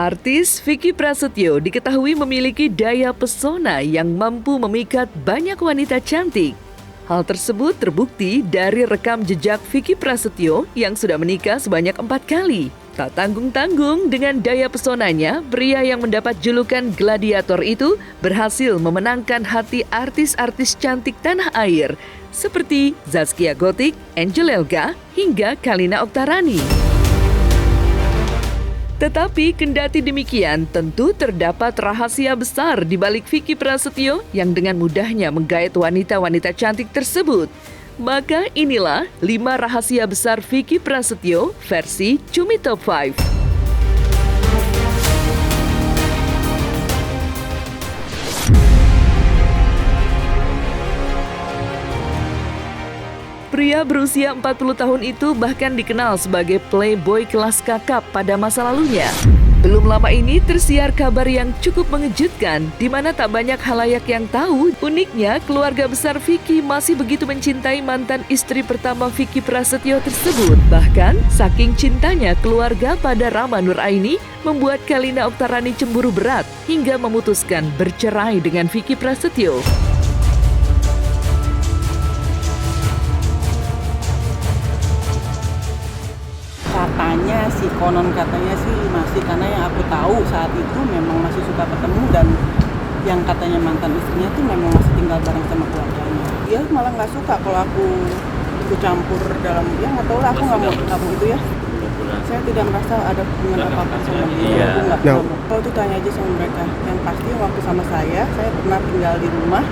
Artis Vicky Prasetyo diketahui memiliki daya pesona yang mampu memikat banyak wanita cantik. Hal tersebut terbukti dari rekam jejak Vicky Prasetyo yang sudah menikah sebanyak 4 kali. Tak tanggung-tanggung dengan daya pesonanya, pria yang mendapat julukan gladiator itu berhasil memenangkan hati artis-artis cantik tanah air seperti Zaskia Gotik, Angel Elga, hingga Kalina Oktarani. Tetapi kendati demikian, tentu terdapat rahasia besar di balik Vicky Prasetyo yang dengan mudahnya menggait wanita-wanita cantik tersebut. Maka inilah 5 rahasia besar Vicky Prasetyo versi Cumi Top 5. Pria berusia 40 tahun itu bahkan dikenal sebagai playboy kelas kakap pada masa lalunya. Belum lama ini tersiar kabar yang cukup mengejutkan, di mana tak banyak halayak yang tahu. Uniknya, keluarga besar Vicky masih begitu mencintai mantan istri pertama Vicky Prasetyo tersebut. Bahkan, saking cintanya keluarga pada Rama Nuraini membuat Kalina Oktarani cemburu berat hingga memutuskan bercerai dengan Vicky Prasetyo. Konon katanya sih masih, karena yang aku tahu saat itu memang masih suka ketemu, dan yang katanya mantan istrinya tuh memang masih tinggal bareng sama keluarganya. Dia malah nggak suka kalau aku ikut campur dalam, ya nggak tahu lah, aku nggak mau itu ya. Saya tidak merasa ada hubungan apa-apa sama dia. Aku nggak tahu. Kalau itu tanya aja sama mereka. Yang pasti waktu sama saya pernah tinggal di rumah.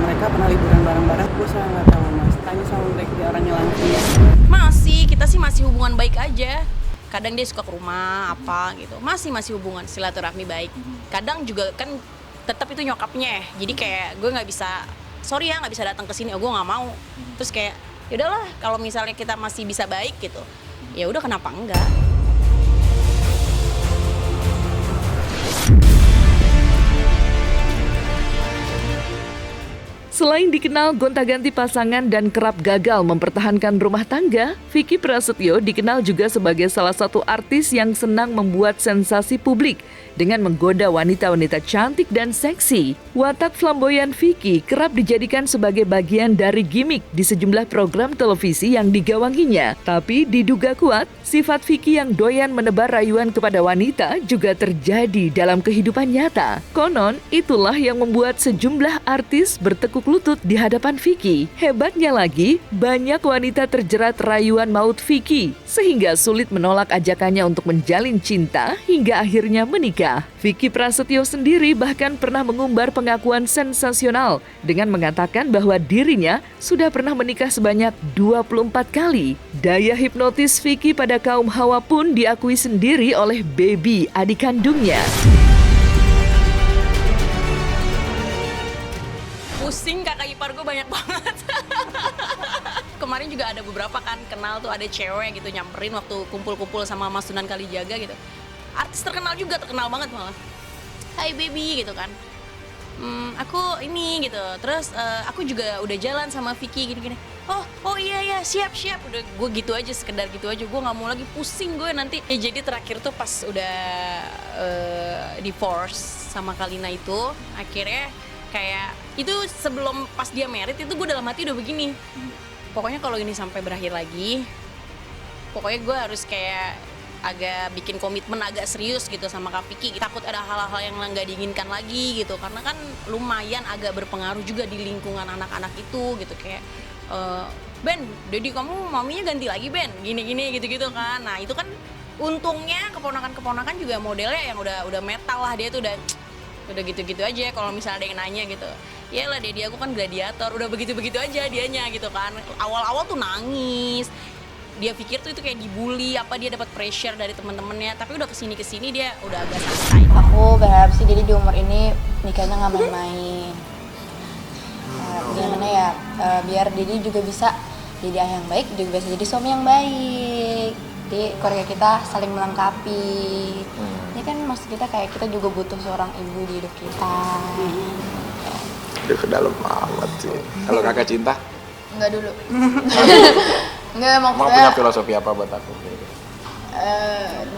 Mereka pernah liburan bareng-bareng. Saya nggak tahu mas. Tanya sama mereka, dia orangnya langsung ya. Kita sih masih hubungan baik aja. Kadang dia suka ke rumah apa gitu, masih hubungan silaturahmi baik. Kadang juga kan tetap itu nyokapnya, jadi kayak gue nggak bisa, sorry ya nggak bisa datang ke sini, gue nggak mau. Terus kayak yaudahlah, kalau misalnya kita masih bisa baik gitu, ya udah kenapa enggak. Selain dikenal gonta-ganti pasangan dan kerap gagal mempertahankan rumah tangga, Vicky Prasetyo dikenal juga sebagai salah satu artis yang senang membuat sensasi publik dengan menggoda wanita-wanita cantik dan seksi. Watak flamboyan Vicky kerap dijadikan sebagai bagian dari gimmick di sejumlah program televisi yang digawanginya. Tapi diduga kuat, sifat Vicky yang doyan menebar rayuan kepada wanita juga terjadi dalam kehidupan nyata. Konon, itulah yang membuat sejumlah artis bertekuk lutut di hadapan Vicky. Hebatnya lagi, banyak wanita terjerat rayuan maut Vicky, sehingga sulit menolak ajakannya untuk menjalin cinta hingga akhirnya menikah. Vicky Prasetyo sendiri bahkan pernah mengumbar pengakuan sensasional dengan mengatakan bahwa dirinya sudah pernah menikah sebanyak 24 kali. Daya hipnotis Vicky pada kaum hawa pun diakui sendiri oleh Baby, adik kandungnya. Pusing, kakak ipar gue banyak banget. Kemarin juga ada beberapa kan kenal tuh, ada cewek gitu nyamperin waktu kumpul-kumpul sama Mas Sunan Kalijaga gitu. Artis terkenal juga, terkenal banget malah. Hai baby gitu kan. Aku ini gitu. Terus aku juga udah jalan sama Vicky gini-gini. Oh iya siap. Udah gue gitu aja, sekedar gitu aja. Gue nggak mau lagi, pusing gue nanti. Jadi terakhir tuh pas udah divorce sama Kalina itu, akhirnya kayak itu sebelum pas dia married itu gue dalam hati udah begini, pokoknya kalau ini sampai berakhir lagi, pokoknya gue harus kayak agak bikin komitmen agak serius gitu sama Kak Vicky. Takut ada hal-hal yang nggak diinginkan lagi gitu, karena kan lumayan agak berpengaruh juga di lingkungan anak-anak itu gitu, kayak Ben, Dedi kamu maminya ganti lagi Ben, gini-gini gitu-gitu kan. Nah itu kan untungnya keponakan-keponakan juga modelnya yang udah metal lah, dia tuh udah gitu-gitu aja. Kalau misalnya ada yang nanya gitu, ya lah Dedi aku kan gladiator, udah begitu-begitu aja dianya gitu kan. Awal-awal tuh nangis, dia pikir tuh itu kayak dibully, apa dia dapat pressure dari teman-temannya. Tapi udah kesini dia udah agak santai. Aku berharap sih Dedi di umur ini nikahnya nggak main-main. Gimana ya, biar Dedi juga bisa jadi ayah yang baik, juga bisa jadi suami yang baik. Jadi keluarga kita saling melengkapi. Ini kan maksud kita kayak kita juga butuh seorang ibu di hidup kita. Udah ke dalam amat sih. Kalau kakak cinta? Enggak dulu. Enggak, Mau maksudnya punya filosofi apa buat aku?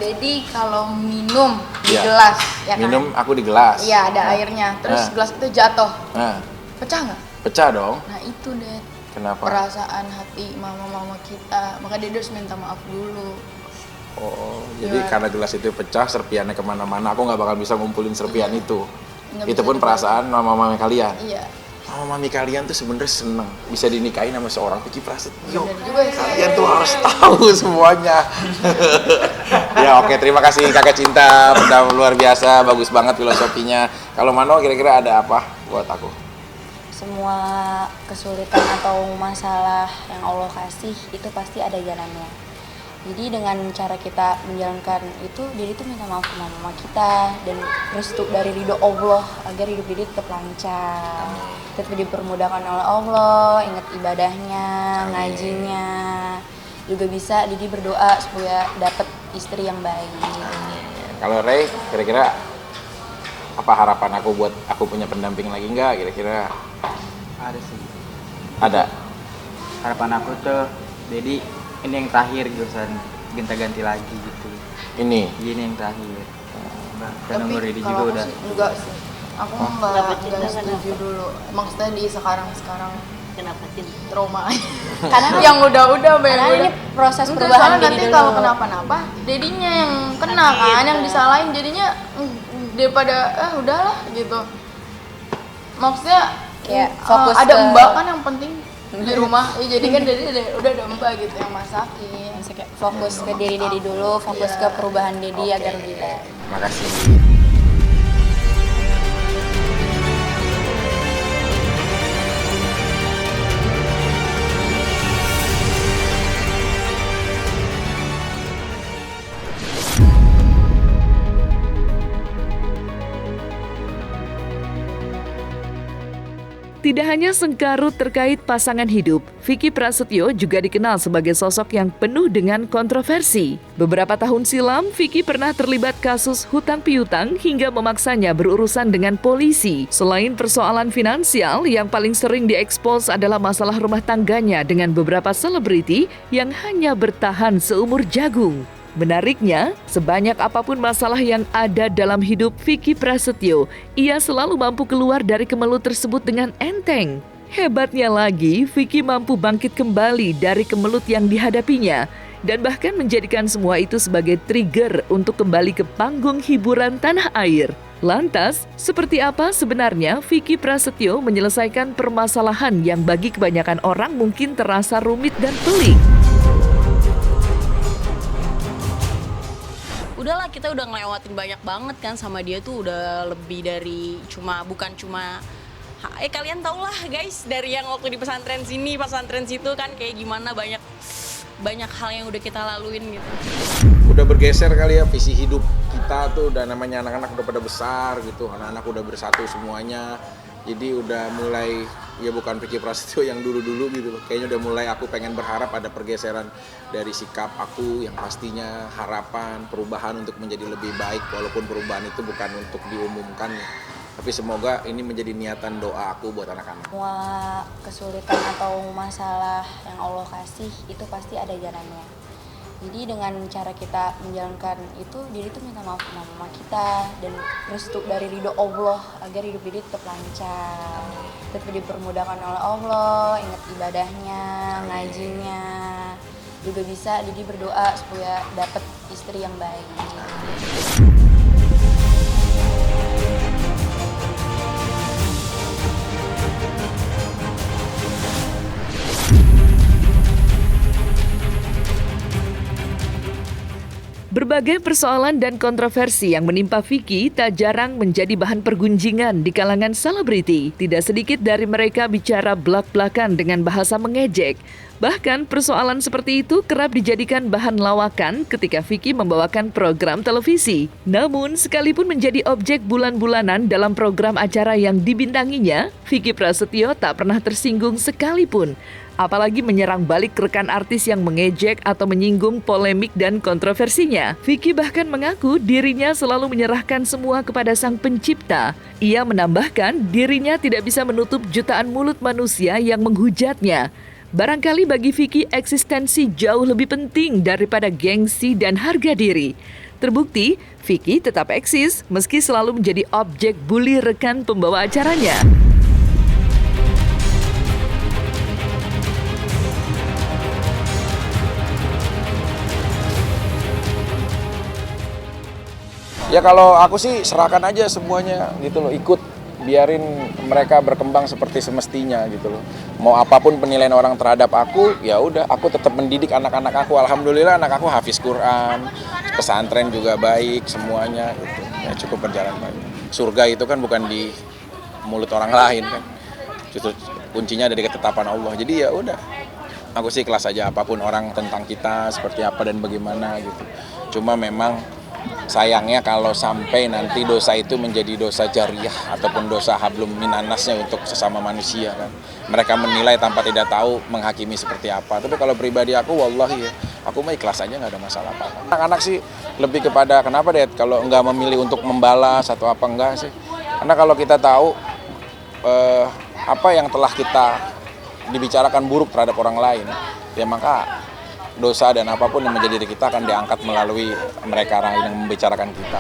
Dedi kalau minum di Iya. gelas, ya kan? Minum aku di gelas. Iya, ada airnya. Terus Nah. gelas itu jatuh. Nah, Pecah nggak? pecah dong. Nah itu deh Kenapa? perasaan hati mama-mama kita. Maka dia harus minta maaf dulu. Oh, jadi Gimana? karena gelas itu pecah, serpiannya kemana-mana, aku nggak bakal bisa ngumpulin serpian itu. Nggak Itu bisa pun dibalik. perasaan mama-mama kalian. Iya. Mama-mami kalian tuh sebenarnya seneng bisa dinikahin sama seorang Vicky Prasetyo. Bener juga sih. Kalian tuh harus tahu semuanya. Ya oke, terima kasih kakak cinta, udah luar biasa, bagus banget filosofinya. Kalau Mano kira-kira ada apa buat aku? Semua kesulitan atau masalah yang Allah kasih itu pasti ada jalannya. Jadi dengan cara kita menjalankan itu, Dedi tuh minta maaf ke mama kita dan restu dari ridho Allah agar hidup Dedi tetap lancar, tetap dipermudahkan oleh Allah, ingat ibadahnya, ngajinya, juga bisa Dedi berdoa supaya dapat istri yang baik. Kalau Ray, kira-kira apa harapan aku buat aku punya pendamping lagi nggak kira-kira? Ada sih. Ada. Harapan aku tuh, jadi ini yang terakhir jurusan gonta-ganti lagi gitu. Ini. Ini yang terakhir. Dan umur ini juga kalau udah. aku sih enggak sih. Aku enggak setuju dulu. Maksudnya di sekarang Kenapa cinta? trauma. Karena yang udah Karena ini proses Enggak, perubahan soalnya Dedi nanti dulu. kalau kenapa-napa, Dedinya yang kena kan, yang disalahin jadinya daripada udahlah gitu. Maksudnya Kayak fokus ada ke- mbak kan yang penting di rumah. Ya, jadi kan Dedi udah ada mbak gitu yang masakin. Maksudnya kayak fokus ke diri Dedi dulu, fokus ke perubahan Dedi agar lebih baik. Makasih. Tidak hanya sengkarut terkait pasangan hidup, Vicky Prasetyo juga dikenal sebagai sosok yang penuh dengan kontroversi. Beberapa tahun silam, Vicky pernah terlibat kasus hutang piutang hingga memaksanya berurusan dengan polisi. Selain persoalan finansial, yang paling sering diekspos adalah masalah rumah tangganya dengan beberapa selebriti yang hanya bertahan seumur jagung. Menariknya, sebanyak apapun masalah yang ada dalam hidup Vicky Prasetyo, ia selalu mampu keluar dari kemelut tersebut dengan enteng. Hebatnya lagi, Vicky mampu bangkit kembali dari kemelut yang dihadapinya dan bahkan menjadikan semua itu sebagai trigger untuk kembali ke panggung hiburan tanah air. Lantas, seperti apa sebenarnya Vicky Prasetyo menyelesaikan permasalahan yang bagi kebanyakan orang mungkin terasa rumit dan pelik? Udahlah, kita udah ngelewatin banyak banget kan sama dia tuh, udah lebih dari bukan cuma kalian tau lah guys, dari yang waktu di pesantren sini, pesantren situ kan kayak gimana, banyak hal yang udah kita laluin gitu. Udah bergeser kali ya visi hidup kita tuh, udah namanya anak-anak udah pada besar gitu, anak-anak udah bersatu semuanya. Jadi udah mulai, ya bukan Vicky Prasetyo yang dulu-dulu gitu loh. Kayaknya udah mulai aku pengen berharap ada pergeseran dari sikap aku yang pastinya harapan, perubahan untuk menjadi lebih baik. Walaupun perubahan itu bukan untuk diumumkan ya. Tapi semoga ini menjadi niatan doa aku buat anak-anak. Semua kesulitan atau masalah yang Allah kasih itu pasti ada jalannya. Jadi dengan cara kita menjalankan itu, Dedi tuh minta maaf ke mama kita dan restu dari ridho Allah agar hidup Dedi tetap lancar, tetap dipermudahkan oleh Allah, ingat ibadahnya, ngajinya, juga bisa Dedi berdoa supaya dapat istri yang baik. Berbagai persoalan dan kontroversi yang menimpa Vicky tak jarang menjadi bahan pergunjingan di kalangan selebriti. Tidak sedikit dari mereka bicara blak-blakan dengan bahasa mengejek. Bahkan persoalan seperti itu kerap dijadikan bahan lawakan ketika Vicky membawakan program televisi. Namun, sekalipun menjadi objek bulan-bulanan dalam program acara yang dibintanginya, Vicky Prasetyo tak pernah tersinggung sekalipun. Apalagi menyerang balik rekan artis yang mengejek atau menyinggung polemik dan kontroversinya. Vicky bahkan mengaku dirinya selalu menyerahkan semua kepada Sang Pencipta. Ia menambahkan dirinya tidak bisa menutup jutaan mulut manusia yang menghujatnya. Barangkali bagi Vicky eksistensi jauh lebih penting daripada gengsi dan harga diri. Terbukti, Vicky tetap eksis meski selalu menjadi objek bully rekan pembawa acaranya. Ya kalau aku sih serahkan aja semuanya gitu loh, ikut biarin mereka berkembang seperti semestinya gitu loh. Mau apapun penilaian orang terhadap aku, ya udah aku tetap mendidik anak-anak aku. Alhamdulillah anak aku hafiz Quran, pesantren juga baik semuanya gitu. Ya cukup berjalan baik. Surga itu kan bukan di mulut orang lain kan. Justru kuncinya dari ketetapan Allah. Jadi ya udah. Aku sih ikhlas aja apapun orang tentang kita seperti apa dan bagaimana gitu. Cuma memang sayangnya kalau sampai nanti dosa itu menjadi dosa jariah ataupun dosa hablum minannasnya untuk sesama manusia kan. Mereka menilai tanpa tidak tahu, menghakimi seperti apa. Tapi kalau pribadi aku, wallahi ya, aku mah ikhlas aja, nggak ada masalah apa-apa. Anak-anak sih lebih kepada kenapa deh kalau nggak memilih untuk membalas atau apa enggak sih. Karena kalau kita tahu apa yang telah kita dibicarakan buruk terhadap orang lain, ya maka dosa dan apapun yang menjadi diri kita akan diangkat melalui mereka yang membicarakan kita.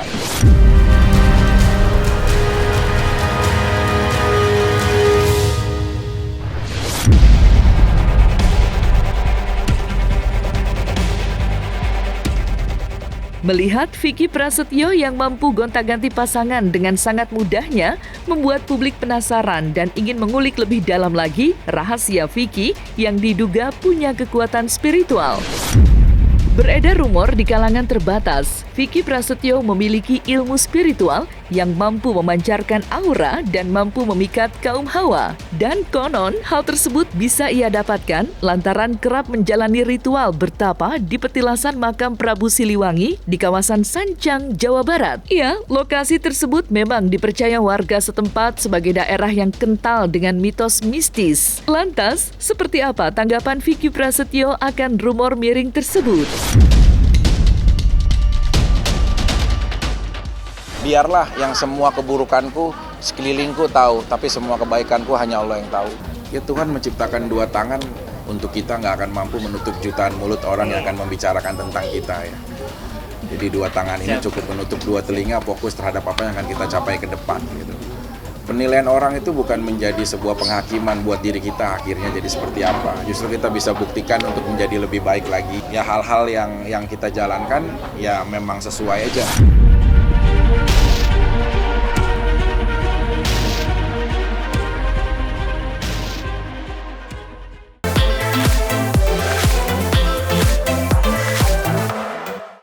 Melihat Vicky Prasetyo yang mampu gonta-ganti pasangan dengan sangat mudahnya, membuat publik penasaran dan ingin mengulik lebih dalam lagi rahasia Vicky yang diduga punya kekuatan spiritual. Beredar rumor di kalangan terbatas, Vicky Prasetyo memiliki ilmu spiritual yang mampu memancarkan aura dan mampu memikat kaum hawa. Dan konon, hal tersebut bisa ia dapatkan lantaran kerap menjalani ritual bertapa di petilasan makam Prabu Siliwangi di kawasan Sancang, Jawa Barat. Ya, lokasi tersebut memang dipercaya warga setempat sebagai daerah yang kental dengan mitos mistis. Lantas, seperti apa tanggapan Vicky Prasetyo akan rumor miring tersebut? Biarlah yang semua keburukanku sekelilingku tahu, tapi semua kebaikanku hanya Allah yang tahu. Ya Tuhan menciptakan dua tangan untuk kita nggak akan mampu menutup jutaan mulut orang yang akan membicarakan tentang kita ya. Jadi dua tangan ini cukup menutup dua telinga, fokus terhadap apa yang akan kita capai ke depan gitu. Penilaian orang itu bukan menjadi sebuah penghakiman buat diri kita akhirnya jadi seperti apa. Justru kita bisa buktikan untuk menjadi lebih baik lagi. Ya hal-hal yang kita jalankan ya memang sesuai aja.